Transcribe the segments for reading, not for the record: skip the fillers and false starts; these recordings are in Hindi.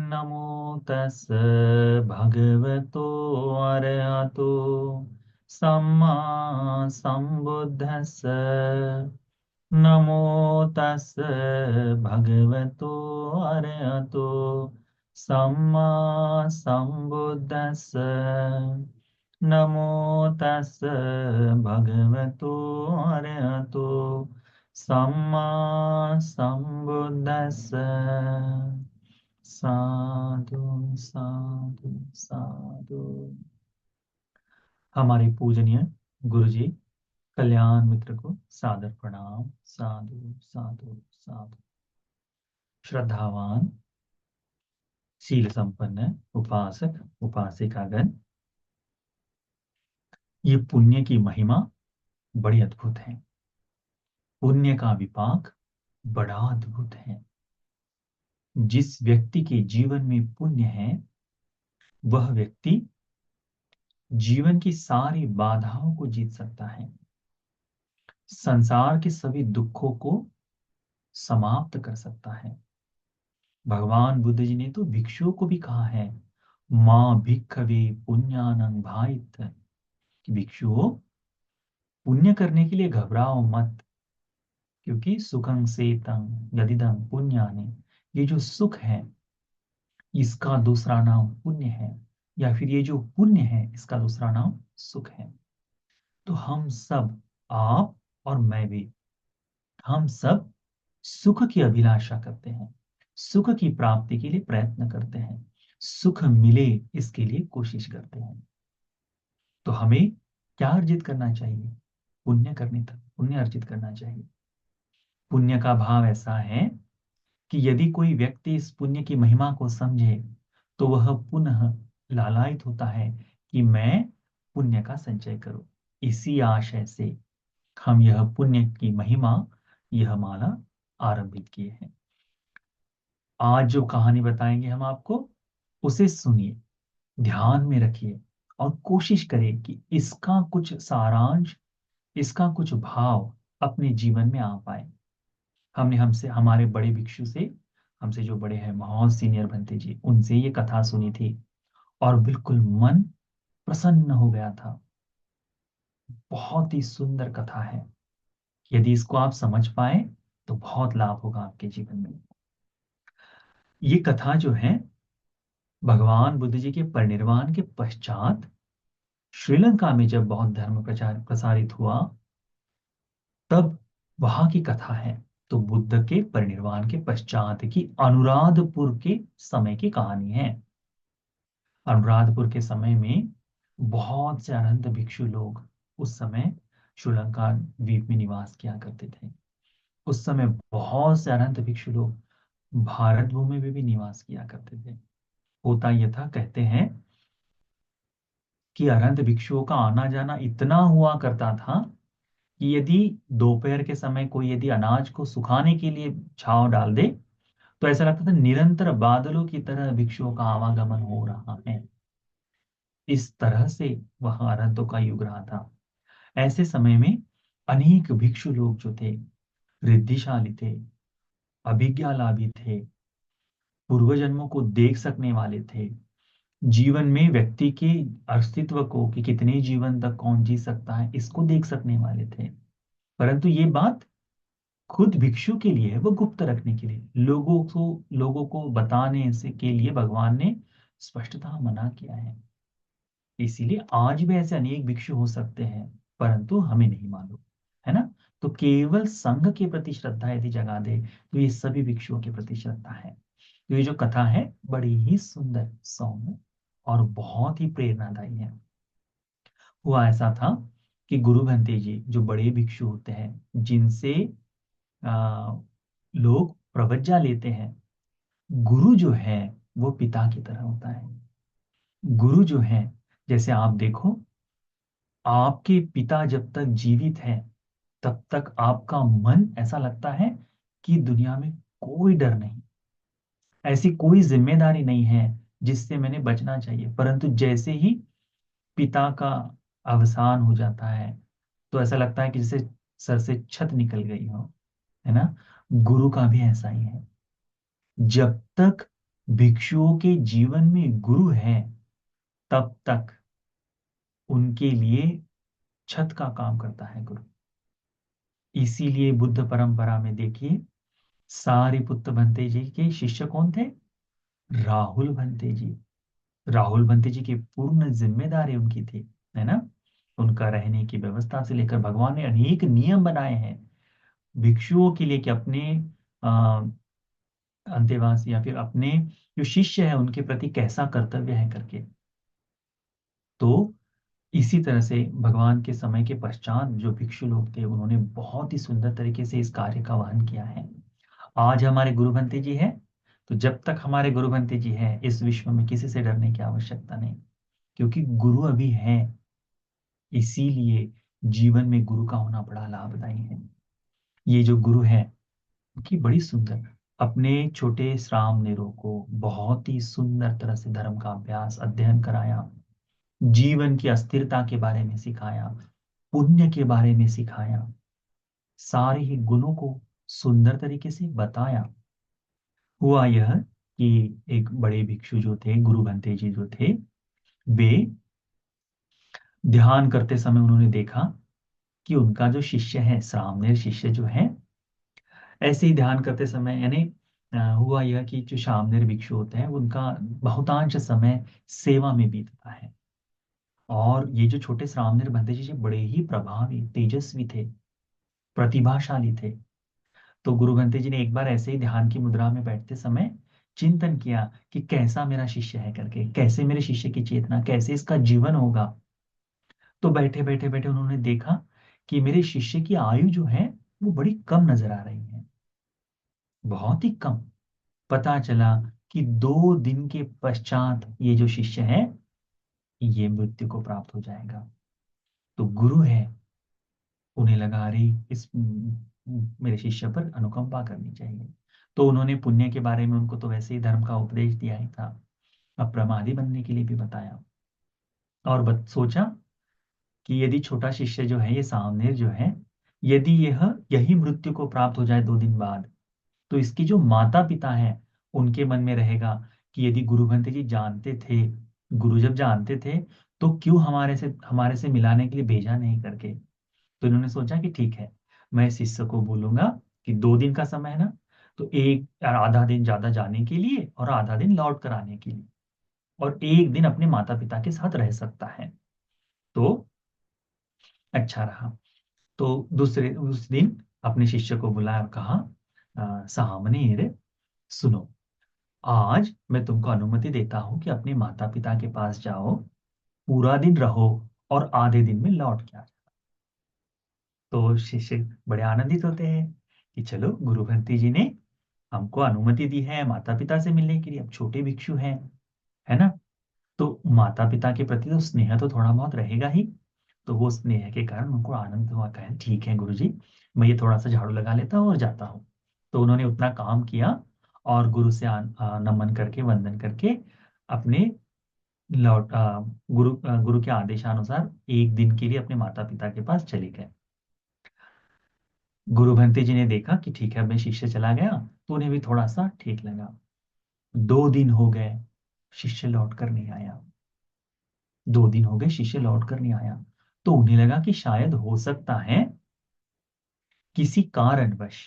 नमो तस् भगवतो अरहतो सम्मा सम्बुद्धस्स। नमो तस् भगवतो अरहतो सम्मा सम्बुद्धस्स। नमो तस् भगवतो अरहतो सम्मा सम्बुद्धस्स। साधु साधु साधु। हमारे पूजनीय गुरु जी कल्याण मित्र को सादर प्रणाम। साधु साधु साधु। श्रद्धावान शील संपन्न उपासक उपासिकागण, ये पुण्य की महिमा बड़ी अद्भुत है। पुण्य का विपाक बड़ा अद्भुत है। जिस व्यक्ति के जीवन में पुण्य है वह व्यक्ति जीवन की सारी बाधाओं को जीत सकता है, संसार के सभी दुखों को समाप्त कर सकता है। भगवान बुद्ध जी ने तो भिक्षुओं को भी कहा है, मां भिक्खवे पुण्यानं भाइत, कि भिक्षुओं पुण्य करने के लिए घबराओ मत, क्योंकि सुखं सेतं यदिदं पुण्यानि, ये जो सुख है इसका दूसरा नाम पुण्य है, या फिर ये जो पुण्य है इसका दूसरा नाम सुख है। तो हम सब, आप और मैं भी, हम सब सुख की अभिलाषा करते हैं, सुख की प्राप्ति के लिए प्रयत्न करते हैं, सुख मिले इसके लिए कोशिश करते हैं। तो हमें क्या अर्जित करना चाहिए? पुण्य करने तक पुण्य अर्जित करना चाहिए। पुण्य का भाव ऐसा है कि यदि कोई व्यक्ति इस पुण्य की महिमा को समझे तो वह पुनः लालायित होता है कि मैं पुण्य का संचय करूं। इसी आशय से हम यह पुण्य की महिमा, यह माला आरंभित किए हैं। आज जो कहानी बताएंगे हम आपको, उसे सुनिए, ध्यान में रखिए और कोशिश करें कि इसका कुछ सारांश, इसका कुछ भाव अपने जीवन में आ पाए। हमने हमसे, हमारे बड़े भिक्षु से, हमसे जो बड़े हैं बहुत सीनियर भंते जी, उनसे ये कथा सुनी थी और बिल्कुल मन प्रसन्न हो गया था। बहुत ही सुंदर कथा है। यदि इसको आप समझ पाए तो बहुत लाभ होगा आपके जीवन में। ये कथा जो है भगवान बुद्ध जी के परिनिर्वाण के पश्चात श्रीलंका में जब बौद्ध धर्म प्रचार प्रसारित हुआ तब वहां की कथा है। तो बुद्ध के परिनिर्वाण के पश्चात की अनुराधपुर के समय की कहानी है। अनुराधपुर के समय में बहुत से अनंत भिक्षु लोग उस समय श्रीलंका द्वीप में निवास किया करते थे। उस समय बहुत से अनंत भिक्षु लोग भारत भूमि में भी निवास किया करते थे। होता यह था, कहते हैं कि अनंत भिक्षुओं का आना जाना इतना हुआ करता था कि यदि दोपहर के समय कोई यदि अनाज को सुखाने के लिए छांव डाल दे तो ऐसा लगता था निरंतर बादलों की तरह भिक्षुओं का आवागमन हो रहा है। इस तरह से वह अनंतों का युग रहा था। ऐसे समय में अनेक भिक्षु लोग जो थे, रिद्धिशाली थे, अभिज्ञालाभी थे, पूर्व जन्मों को देख सकने वाले थे, जीवन में व्यक्ति के अस्तित्व को, कि कितने जीवन तक कौन जी सकता है, इसको देख सकने वाले थे। परंतु ये बात खुद भिक्षु के लिए है, वो गुप्त रखने के लिए, लोगों को बताने से के लिए भगवान ने स्पष्टतः मना किया है। इसीलिए आज भी ऐसे अनेक भिक्षु हो सकते हैं परंतु हमें नहीं मालूम, है ना। तो केवल संघ के प्रति श्रद्धा यदि जगा दे तो ये सभी भिक्षुओं के प्रति श्रद्धा है। तो ये जो कथा है बड़ी ही सुंदर, सौम्य और बहुत ही प्रेरणादायी है। हुआ ऐसा था कि गुरु भंते जी जो बड़े भिक्षु होते हैं, जिनसे आ, लोग प्रवज्जा लेते हैं, गुरु जो है वो पिता की तरह होता है। गुरु जो है, जैसे आप देखो, आपके पिता जब तक जीवित है तब तक आपका मन ऐसा लगता है कि दुनिया में कोई डर नहीं, ऐसी कोई जिम्मेदारी नहीं है जिससे मैंने बचना चाहिए। परंतु जैसे ही पिता का अवसान हो जाता है तो ऐसा लगता है कि जैसे सर से छत निकल गई हो, है ना। गुरु का भी ऐसा ही है। जब तक भिक्षुओं के जीवन में गुरु है, तब तक उनके लिए छत का काम करता है गुरु। इसीलिए बुद्ध परंपरा में देखिए, सारिपुत्त भंते जी के शिष्य कौन थे? राहुल भंते जी। राहुल भंते जी की पूर्ण जिम्मेदारी उनकी थी, है ना। उनका रहने की व्यवस्था से लेकर भगवान ने अनेक नियम बनाए हैं भिक्षुओं के लिए कि अपने आ, अंतेवासी या फिर अपने जो शिष्य है उनके प्रति कैसा कर्तव्य है करके। तो इसी तरह से भगवान के समय के पश्चात जो भिक्षु लोग थे उन्होंने बहुत ही सुंदर तरीके से इस कार्य का वहन किया है। आज हमारे गुरु बनते जी है, तो जब तक हमारे गुरु बनते जी है इस विश्व में किसी से डरने की आवश्यकता नहीं, क्योंकि गुरु अभी है। इसीलिए जीवन में गुरु का होना बड़ा लाभदायी है। ये जो गुरु है उनकी बड़ी सुंदर, अपने छोटे श्राम नेरो को बहुत ही सुंदर तरह से धर्म का अभ्यास अध्ययन कराया, जीवन की अस्थिरता के बारे में सिखाया, पुण्य के बारे में सिखाया, सारे ही गुणों को सुंदर तरीके से बताया। हुआ यह कि एक बड़े भिक्षु जो थे, गुरु बनते जी जो थे, वे ध्यान करते समय उन्होंने देखा कि उनका जो शिष्य है, सामने शिष्य जो है, ऐसे ही ध्यान करते समय यानी हुआ यह कि जो सामने भिक्षु होते हैं उनका बहुतांश समय सेवा में बीतता है। और ये जो छोटे श्रामणेर भंते जी बड़े ही प्रभावी तेजस्वी थे, प्रतिभाशाली थे। तो गुरु भंते जी ने एक बार ऐसे ही ध्यान की मुद्रा में बैठते समय चिंतन किया कि कैसा मेरा शिष्य है करके, कैसे मेरे शिष्य की चेतना, कैसे इसका जीवन होगा। तो बैठे बैठे बैठे उन्होंने देखा कि मेरे शिष्य की आयु जो है वो बड़ी कम नजर आ रही है, बहुत ही कम। पता चला कि 2 दिन के पश्चात ये जो शिष्य है ये मृत्यु को प्राप्त हो जाएगा। तो गुरु है, उन्हें लगा अरे इस मेरे शिष्य पर अनुकंपा करनी चाहिए। तो उन्होंने पुण्य के बारे में उनको तो वैसे ही धर्म का उपदेश दिया ही था, अप्रमादी बनने के लिए भी बताया। और सोचा कि यदि छोटा शिष्य जो है, ये सामनेर जो है, यदि यह यही मृत्यु को प्राप्त हो जाए 2 दिन बाद, तो इसकी जो माता पिता है उनके मन में रहेगा कि यदि गुरु भंते जी जानते थे, गुरु जब जानते थे तो क्यों हमारे से मिलाने के लिए भेजा नहीं करके। तो इन्होंने सोचा कि ठीक है, मैं शिष्य को बोलूंगा कि 2 दिन का समय है ना, तो एक आधा दिन ज्यादा जाने के लिए और आधा दिन लौट कर आने के लिए, और एक दिन अपने माता पिता के साथ रह सकता है। तो अच्छा रहा। तो दूसरे उस दिन अपने शिष्य को बुलाया और कहा, सामने सुनो, आज मैं तुमको अनुमति देता हूं कि अपने माता पिता के पास जाओ, पूरा दिन रहो और आधे दिन में लौट के आ जाओ। तो शिष्य बड़े आनंदित होते हैं कि चलो गुरु भंती जी ने हमको अनुमति दी है माता पिता से मिलने के लिए, अब छोटे भिक्षु हैं, है ना। तो माता पिता के प्रति तो स्नेह तो थोड़ा बहुत रहेगा ही। तो वो स्नेह के कारण उनको आनंद हुआ, कहे ठीक है गुरु जी, मैं ये थोड़ा सा झाड़ू लगा लेता हूँ और जाता हूँ। तो उन्होंने उतना काम किया और गुरु से नमन करके वंदन करके अपने गुरु के आदेशानुसार एक दिन के लिए अपने माता पिता के पास चले गए। गुरु भंते जी ने देखा कि ठीक है अब मैं शिष्य चला गया, तो उन्हें भी थोड़ा सा ठीक लगा। 2 दिन हो गए, शिष्य लौट कर नहीं आया। 2 दिन हो गए, शिष्य लौट कर नहीं आया। तो उन्हें लगा कि शायद हो सकता है किसी कारणवश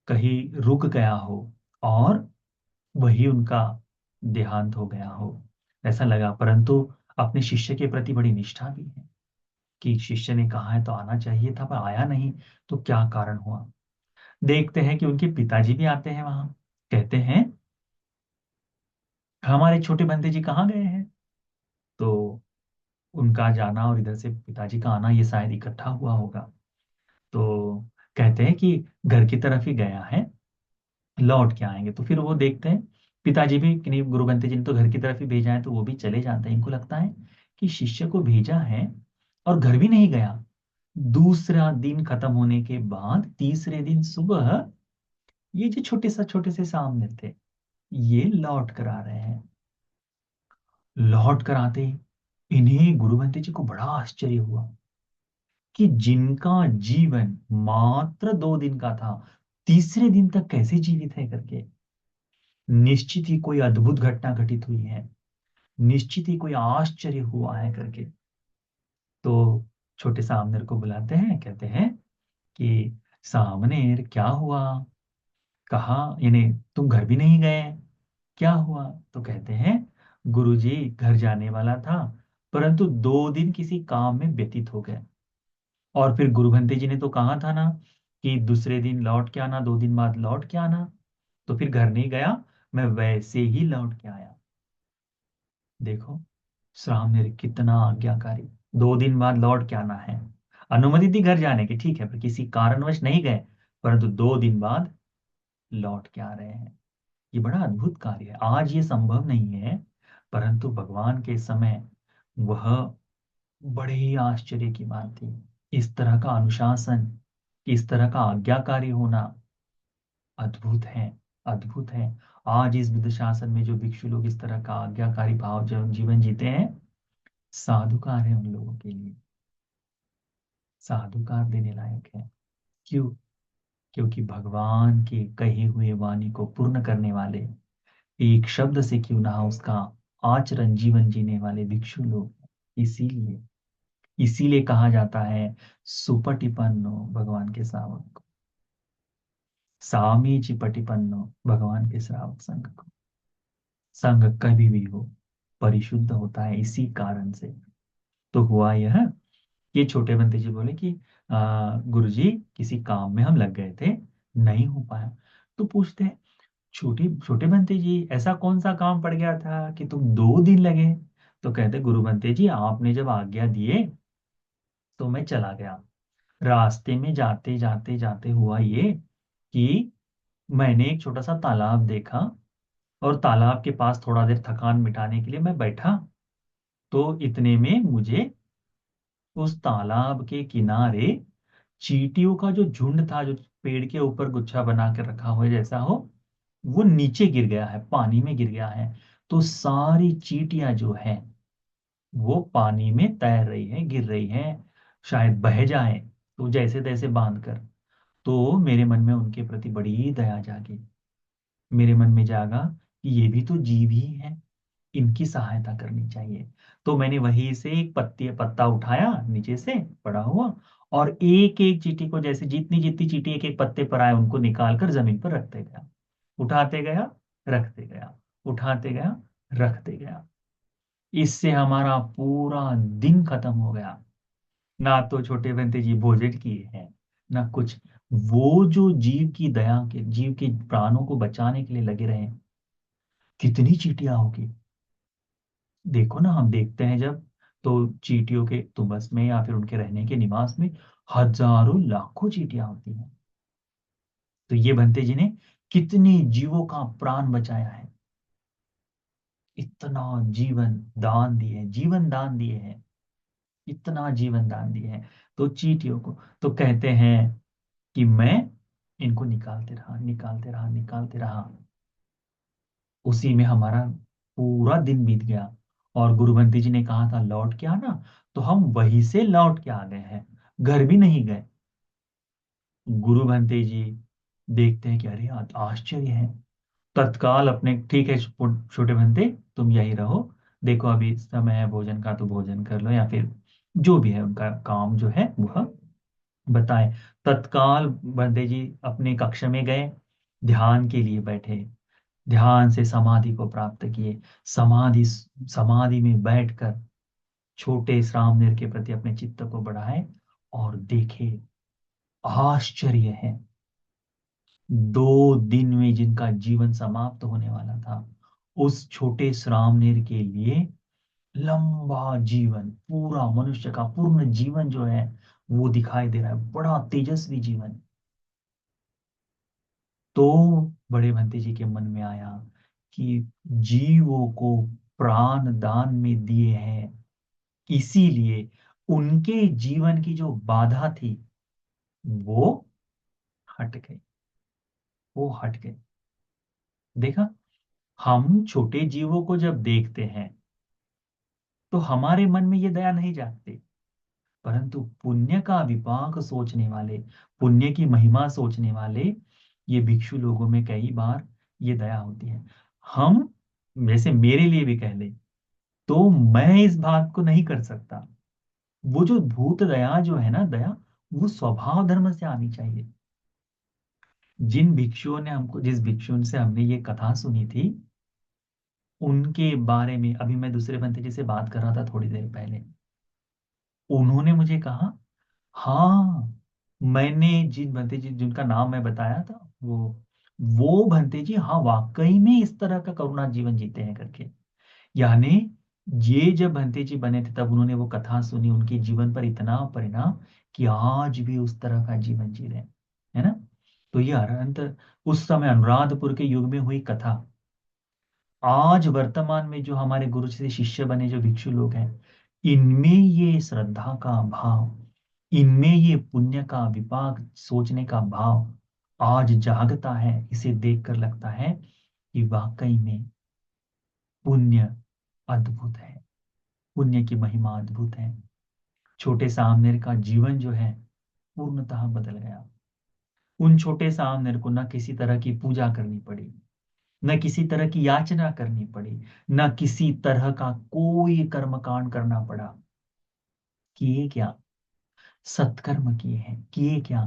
कहीं रुक गया हो और वही उनका देहांत हो गया हो, ऐसा लगा। परंतु अपने शिष्य के प्रति बड़ी निष्ठा भी है कि शिष्य ने कहा है तो आना चाहिए था पर आया नहीं, तो क्या कारण हुआ। देखते हैं कि उनके पिताजी भी आते हैं वहां, कहते हैं हमारे छोटे बंदे जी कहाँ गए हैं। तो उनका जाना और इधर से पिताजी का आना ये शायद इकट्ठा हुआ होगा। तो कहते हैं कि घर की तरफ ही गया है, लौट के आएंगे। तो फिर वो देखते हैं पिताजी भी कि नहीं, गुरु बंते जी ने तो घर की तरफ ही भेजा है, तो वो भी चले जाते हैं। इनको लगता है कि शिष्य को भेजा है और घर भी नहीं गया। दूसरा दिन खत्म होने के बाद तीसरे दिन सुबह ये जो छोटे से सामने थे ये लौट कर आ रहे हैं। लौट कर आते ही इन्हें गुरु बंते जी को बड़ा आश्चर्य हुआ कि जिनका जीवन मात्र 2 दिन का था, तीसरे दिन तक कैसे जीवित है करके। निश्चित ही कोई अद्भुत घटना घटित हुई है, निश्चित ही कोई आश्चर्य हुआ है करके। तो छोटे सामनेर को बुलाते हैं, कहते हैं कि सामनेर क्या हुआ, कहा यानी तुम घर भी नहीं गए, क्या हुआ? तो कहते हैं गुरुजी घर जाने वाला था, परंतु 2 दिन किसी काम में व्यतीत हो गए। और फिर गुरु भंते जी ने तो कहा था ना कि दूसरे दिन लौट के आना, 2 दिन बाद लौट के आना। तो फिर घर नहीं गया, मैं वैसे ही लौट के आया। देखो श्राम मेरे कितना आज्ञाकारी। 2 दिन बाद लौट के आना है, अनुमति थी घर जाने की, ठीक है, पर किसी कारणवश नहीं गए, परंतु 2 दिन बाद लौट के आ रहे हैं। ये बड़ा अद्भुत कार्य है, आज ये संभव नहीं है, परंतु भगवान के समय वह बड़े ही आश्चर्य की बात थी। इस तरह का अनुशासन, इस तरह का आज्ञाकारी होना अद्भुत है, अद्भुत है। आज इस बुद्ध शासन में जो भिक्षु लोग इस तरह का आज्ञाकारी भाव जो जीवन जीते हैं, साधुकार है उन लोगों के लिए, साधुकार देने लायक है। क्यों? क्योंकि भगवान के कहे हुए वाणी को पूर्ण करने वाले, एक शब्द से क्यों ना हो उसका आचरण जीवन जीने वाले भिक्षु लोग हैं। इसीलिए इसीलिए कहा जाता है सुपटिपन्नो भगवान के श्रावक को, सामी चिपटिपन्नो भगवान के श्रावक संघ को। संघ कभी भी हो परिशुद्ध होता है इसी कारण से। तो हुआ यह, ये छोटे बंते जी बोले कि गुरुजी किसी काम में हम लग गए थे, नहीं हो पाया। तो पूछते हैं छोटी छोटे बंते जी ऐसा कौन सा काम पड़ गया था कि तुम 2 दिन लगे? तो कहते गुरु बंते जी आपने जब आज्ञा दिए तो मैं चला गया। रास्ते में जाते जाते जाते हुआ ये कि मैंने एक छोटा सा तालाब देखा, और तालाब के पास थोड़ा देर थकान मिटाने के लिए मैं बैठा। तो इतने में मुझे उस तालाब के किनारे चींटियों का जो झुंड था, जो पेड़ के ऊपर गुच्छा बना के रखा हुआ है जैसा हो, वो नीचे गिर गया है, पानी में गिर गया है। तो सारी चींटियां जो है वो पानी में तैर रही है, गिर रही है, शायद बह जाए, तो जैसे तैसे बांध कर। तो मेरे मन में उनके प्रति बड़ी दया जागी। मेरे मन में जागा कि ये भी तो जीव ही है, इनकी सहायता करनी चाहिए। तो मैंने वहीं से एक पत्ती पत्ता उठाया नीचे से पड़ा हुआ, और एक एक चींटी को, जैसे जितनी जितनी चींटी एक एक पत्ते पर आए उनको निकाल कर जमीन पर रखते गया, उठाते गया, रखते गया, उठाते गया, रखते गया। इससे हमारा पूरा दिन खत्म हो गया। ना तो छोटे बंते जी भोजन किए हैं, ना कुछ। वो जो जीव की दया के, जीव के प्राणों को बचाने के लिए लगे रहे, कितनी चींटियां होगी। देखो ना, हम देखते हैं जब, तो चींटियों के तो बस में या फिर उनके रहने के निवास में हजारों लाखों चींटियां होती हैं। तो ये बंते जी ने कितने जीवों का प्राण बचाया है, इतना जीवन दान दिए, जीवन दान दिए हैं, इतना जीवन दान दिए हैं। तो चींटियों को तो कहते हैं कि मैं इनको निकालते रहा, निकालते रहा, निकालते रहा। उसी में हमारा पूरा दिन बीत गया। और गुरुबंती जी ने कहा था लौट के आना, तो हम वहीं से लौट के आ गए हैं, घर भी नहीं गए। गुरु भंते जी देखते हैं कि अरे आश्चर्य है। तत्काल अपने, ठीक है छोटे भंते तुम यही रहो, देखो अभी समय है भोजन का तो भोजन कर लो, या फिर जो भी है उनका काम जो है वह बताएं। तत्काल बंदे जी अपने कक्ष में गए, ध्यान के लिए बैठे, ध्यान से समाधि को प्राप्त किए। समाधि समाधि में बैठकर छोटे श्रामनेर के प्रति अपने चित्त को बढ़ाए, और देखे आश्चर्य है, 2 दिन में जिनका जीवन समाप्त होने वाला था, उस छोटे श्रामनेर के लिए लंबा जीवन, पूरा मनुष्य का पूर्ण जीवन जो है वो दिखाई दे रहा है, बड़ा तेजस्वी जीवन। तो बड़े भंते जी के मन में आया कि जीवों को प्राण दान में दिए हैं, इसीलिए उनके जीवन की जो बाधा थी वो हट गई, वो हट गई। देखा, हम छोटे जीवों को जब देखते हैं तो हमारे मन में ये दया नहीं जागती, परंतु पुण्य का विपाक सोचने वाले, पुण्य की महिमा सोचने वाले ये भिक्षु लोगों में कई बार ये दया होती है। हम जैसे मेरे लिए भी कह ले तो मैं इस बात को नहीं कर सकता। वो जो भूत दया जो है ना, दया वो स्वभाव धर्म से आनी चाहिए। जिन भिक्षुओं ने हमको, जिस भिक्षुन से हमने ये कथा सुनी थी, उनके बारे में अभी मैं दूसरे बंते जी से बात कर रहा था थोड़ी देर पहले। उन्होंने मुझे कहा, हाँ, मैंने जिन भंते जी जिनका नाम मैं बताया था, वो भंते जी हाँ वाकई में इस तरह का करुणा जीवन जीते हैं करके। यानी ये जब भंते जी बने थे तब उन्होंने वो कथा सुनी, उनके जीवन पर इतना परिणाम कि आज भी उस तरह का जीवन जी रहे हैं, है ना। तो ये अनंत उस समय अनुराधपुर के युग में हुई कथा, आज वर्तमान में जो हमारे गुरु से शिष्य बने जो भिक्षु लोग हैं, इनमें ये श्रद्धा का भाव, इनमें ये पुण्य का विपाक सोचने का भाव आज जागता है। इसे देखकर लगता है कि वाकई में पुण्य अद्भुत है, पुण्य की महिमा अद्भुत है। छोटे सामनेर का जीवन जो है पूर्णतः बदल गया। उन छोटे सामनेर को न किसी तरह की पूजा करनी पड़ी, न किसी तरह की याचना करनी पड़ी, न किसी तरह का कोई कर्मकांड करना पड़ा। किए क्या? सत्कर्म किए हैं। किए क्या?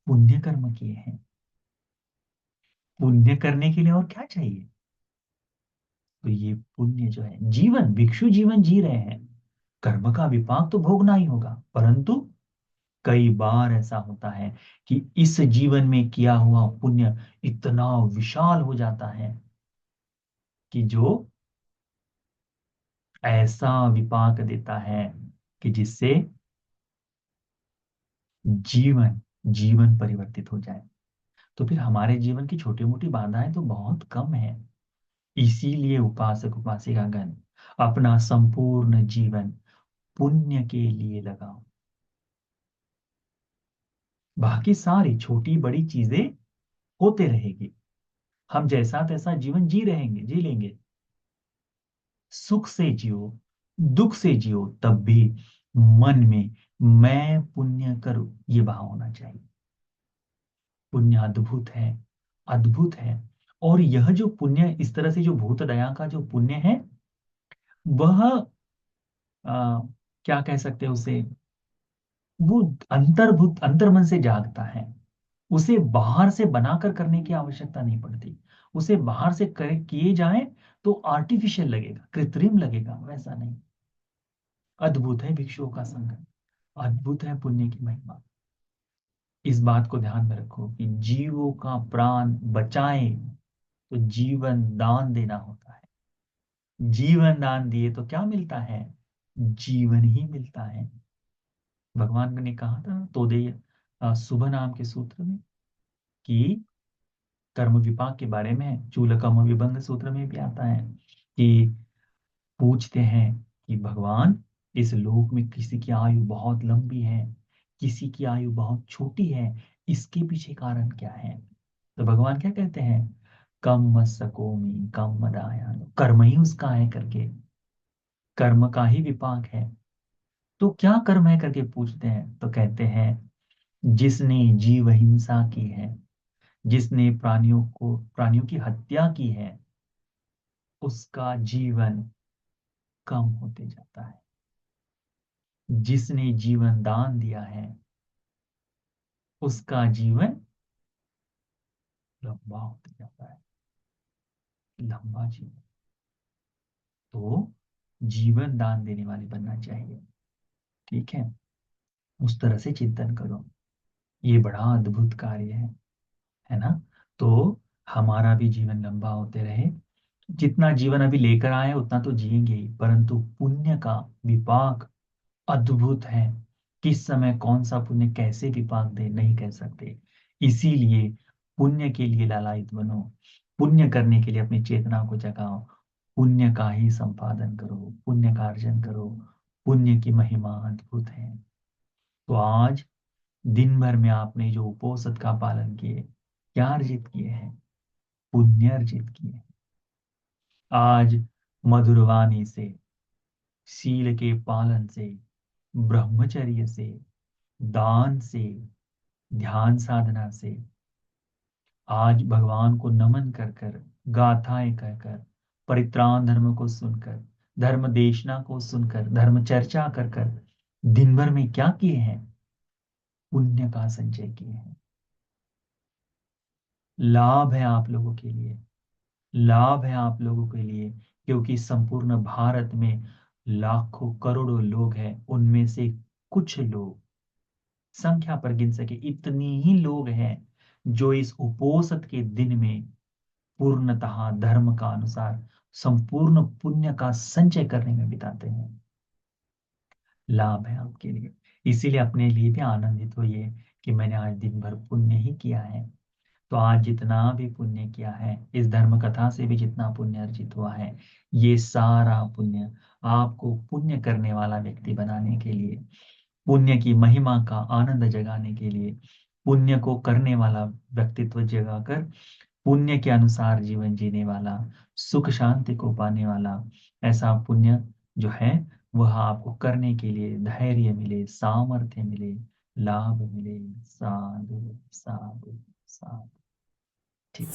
पुण्य कर्म किए हैं। पुण्य करने के लिए और क्या चाहिए? तो ये पुण्य जो है, जीवन भिक्षु जीवन जी रहे हैं, कर्म का विपाक तो भोगना ही होगा, परंतु कई बार ऐसा होता है कि इस जीवन में किया हुआ पुण्य इतना विशाल हो जाता है कि जो ऐसा विपाक देता है कि जिससे जीवन जीवन परिवर्तित हो जाए। तो फिर हमारे जीवन की छोटी मोटी बाधाएं तो बहुत कम है। इसीलिए उपासक उपासिका गण अपना संपूर्ण जीवन पुण्य के लिए लगाओ। बाकी सारी छोटी बड़ी चीजें होते रहेगी, हम जैसा तैसा जीवन जी रहेंगे, जी लेंगे। सुख से जियो, दुख से जियो, तब भी मन में मैं पुण्य करूं ये भाव होना चाहिए। पुण्य अद्भुत है, अद्भुत है। और यह जो पुण्य इस तरह से जो भूत दया का जो पुण्य है, वह क्या कह सकते हैं उसे, वो अंतर्भूत अंतर्मन से जागता है। उसे बाहर से बनाकर करने की आवश्यकता नहीं पड़ती। उसे बाहर से किए जाए तो आर्टिफिशियल लगेगा, कृत्रिम लगेगा, वैसा नहीं। अद्भुत है भिक्षुओं का संग, अद्भुत है पुण्य की महिमा। इस बात को ध्यान में रखो कि जीवों का प्राण बचाए तो जीवन दान देना होता है। जीवन दान दिए तो क्या मिलता है? जीवन ही मिलता है। भगवान ने कहा था तोदेय शुभ नाम के सूत्र में कि कर्म विपाक के बारे में, चूल कर्म विबंध सूत्र में भी आता है कि पूछते हैं कि भगवान, इस लोक में किसी की आयु बहुत लंबी है, किसी की आयु बहुत छोटी है, इसके पीछे कारण क्या है? तो भगवान क्या कहते हैं? कम मत सकोमी कम मदायानो, कर्म ही उसका है करके, कर्म का ही विपाक है। तो क्या कर्म है करके पूछते हैं तो कहते हैं, जिसने जीव हिंसा की है, जिसने प्राणियों की हत्या की है, उसका जीवन कम होते जाता है। जिसने जीवन दान दिया है, उसका जीवन लंबा होते जाता है, लंबा जीवन। तो जीवन दान देने वाले बनना चाहिए, ठीक है। उस तरह से चिंतन करो, ये बड़ा अद्भुत कार्य है ना। तो हमारा भी जीवन लंबा होते रहे। जितना जीवन अभी लेकर आए उतना तो जिएंगे ही, परंतु पुण्य का विपाक अद्भुत है। किस समय कौन सा पुण्य कैसे विपाक दे नहीं कह सकते। इसीलिए पुण्य के लिए लालायित बनो, पुण्य करने के लिए अपनी चेतना को जगाओ, पुण्य का ही संपादन करो, पुण्य का अर्जन करो। पुण्य की महिमा अद्भुत है। तो आज दिन भर में आपने जो उपोषद का पालन किए, क्या अर्जित किए हैं? पुण्य अर्जित किए हैं। आज मधुरवाणी से, शील के पालन से, ब्रह्मचर्य से, दान से, ध्यान साधना से, आज भगवान को नमन कर कर गाथाएं कहकर, परित्राण धर्म को सुनकर, धर्म देशना को सुनकर, धर्म चर्चा कर कर दिन भर में क्या किए हैं? पुण्य का संचय किए हैं। लाभ है आप लोगों के लिए, लाभ है आप लोगों के लिए, क्योंकि संपूर्ण भारत में लाखों करोड़ों लोग हैं, उनमें से कुछ लोग, संख्या पर गिन सके इतनी ही लोग हैं जो इस उपोषित के दिन में पूर्णतः धर्म का अनुसार संपूर्ण पुण्य का संचय करने में बिताते हैं। लाभ है आपके लिए। इसीलिए अपने लिए भी आनंदित होइए कि मैंने आज दिन भर पुण्य ही किया है। तो आज जितना भी पुण्य किया है, इस धर्म कथा से भी जितना पुण्य अर्जित हुआ है, ये सारा पुण्य आपको पुण्य करने वाला व्यक्ति बनाने के लिए, पुण्य की महिमा का आनंद जगाने के लिए, पुण्य को करने वाला व्यक्तित्व जगाकर पुण्य के अनुसार जीवन जीने वाला, सुख शांति को पाने वाला, ऐसा पुण्य जो है वह आपको करने के लिए धैर्य मिले, सामर्थ्य मिले, लाभ मिले। साधु साधु साधु। ठीक।